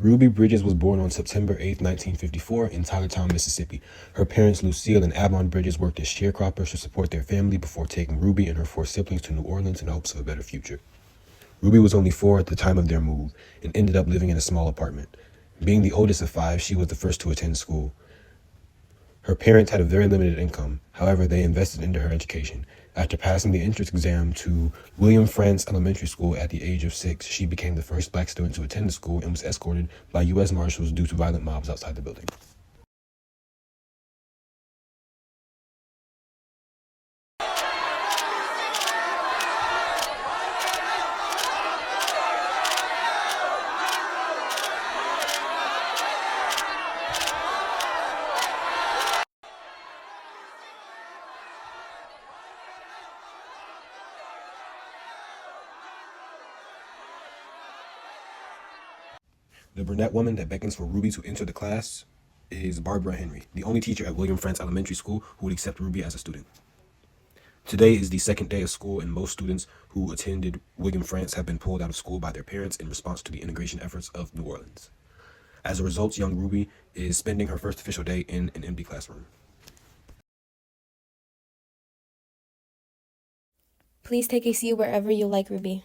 Ruby Bridges was born on September 8, 1954, in Tylertown, Mississippi. Her parents, Lucille and Avon Bridges, worked as sharecroppers to support their family before taking Ruby and her four siblings to New Orleans in hopes of a better future. Ruby was only 4 at the time of their move and ended up living in a small apartment. Being the oldest of 5, she was the first to attend school. Her parents had a very limited income. However, they invested into her education. After passing the entrance exam to William Frantz Elementary School at the age of 6, she became the first black student to attend the school and was escorted by U.S. Marshals due to violent mobs outside the building. The brunette woman that beckons for Ruby to enter the class is Barbara Henry, the only teacher at William Frantz Elementary School who would accept Ruby as a student. Today is the second day of school, and most students who attended William Frantz have been pulled out of school by their parents in response to the integration efforts of New Orleans. As a result, young Ruby is spending her first official day in an empty classroom. Please take a seat wherever you like, Ruby.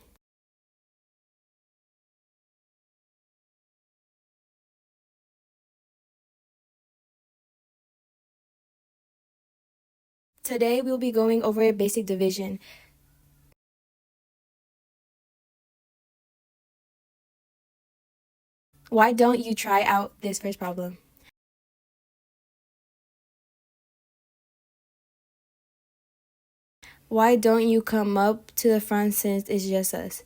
Today, we'll be going over basic division. Why don't you try out this first problem? Why don't you come up to the front since it's just us?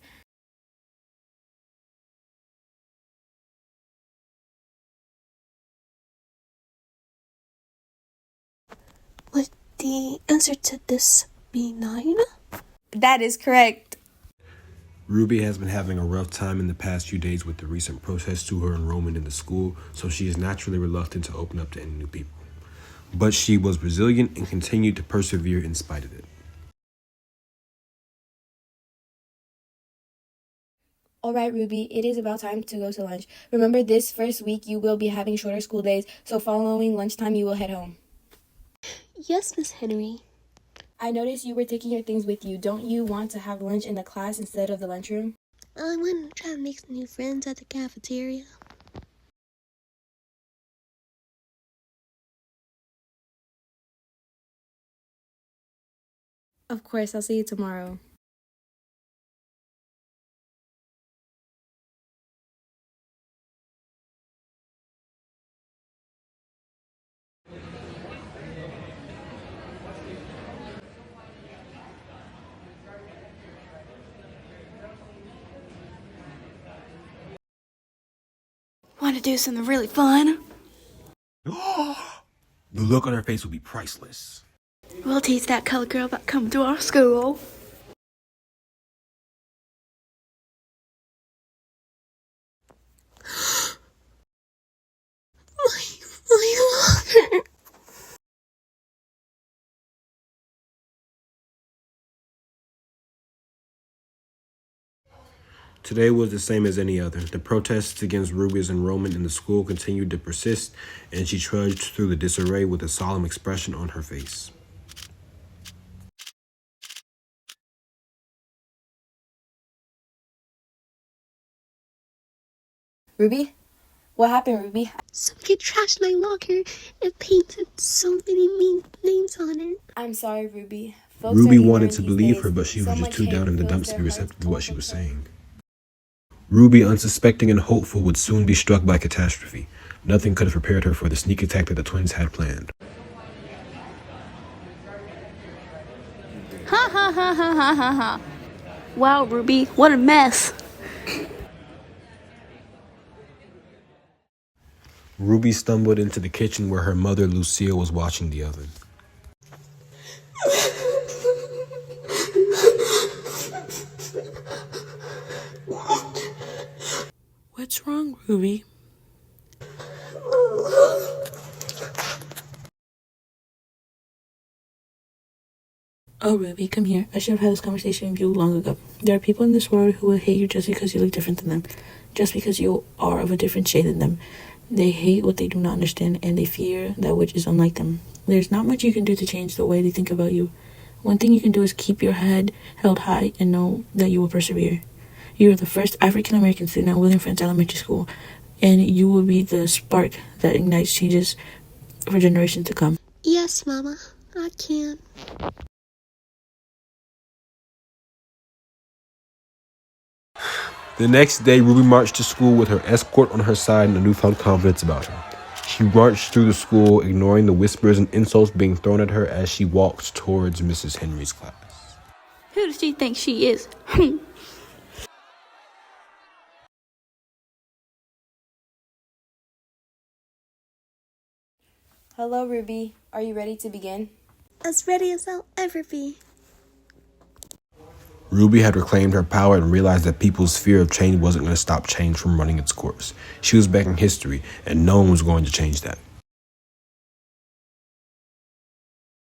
Would the answer to this be 9? That is correct. Ruby has been having a rough time in the past few days with the recent protests to her enrollment in the school, so she is naturally reluctant to open up to any new people. But she was resilient and continued to persevere in spite of it. All right, Ruby, it is about time to go to lunch. Remember, this first week you will be having shorter school days, so following lunchtime you will head home. Yes, Miss Henry. I noticed you were taking your things with you. Don't you want to have lunch in the class instead of the lunchroom? I want to try to make some new friends at the cafeteria. Of course, I'll see you tomorrow. Want to do something really fun? The look on her face will be priceless. We'll teach that colored girl about coming to our school. My locker. Today was the same as any other. The protests against Ruby's enrollment in the school continued to persist, and she trudged through the disarray with a solemn expression on her face. Ruby? What happened, Ruby? Some kid trashed my locker and painted so many mean names on it. I'm sorry, Ruby. Folks Ruby are wanted ignorant to these believe days. her, but she was Someone just too down in the fills dumps to their be hearts receptive to what she full was of saying. Ruby, unsuspecting and hopeful, would soon be struck by catastrophe. Nothing could have prepared her for the sneak attack that the twins had planned. Ha ha ha ha ha ha ha. Wow, Ruby, what a mess. Ruby stumbled into the kitchen where her mother, Lucille, was watching the oven. What's wrong, Ruby? Oh, Ruby, come here. I should have had this conversation with you long ago. There are people in this world who will hate you just because you look different than them, just because you are of a different shade than them. They hate what they do not understand, and they fear that which is unlike them. There's not much you can do to change the way they think about you. One thing you can do is keep your head held high and know that you will persevere. You are the first African American student at William Frantz Elementary School, and you will be the spark that ignites changes for generations to come. Yes, Mama, I can. The next day, Ruby marched to school with her escort on her side and a newfound confidence about her. She marched through the school, ignoring the whispers and insults being thrown at her as she walked towards Mrs. Henry's class. Who does she think she is? Hello, Ruby. Are you ready to begin? As ready as I'll ever be. Ruby had reclaimed her power and realized that people's fear of change wasn't going to stop change from running its course. She was back in history, and no one was going to change that.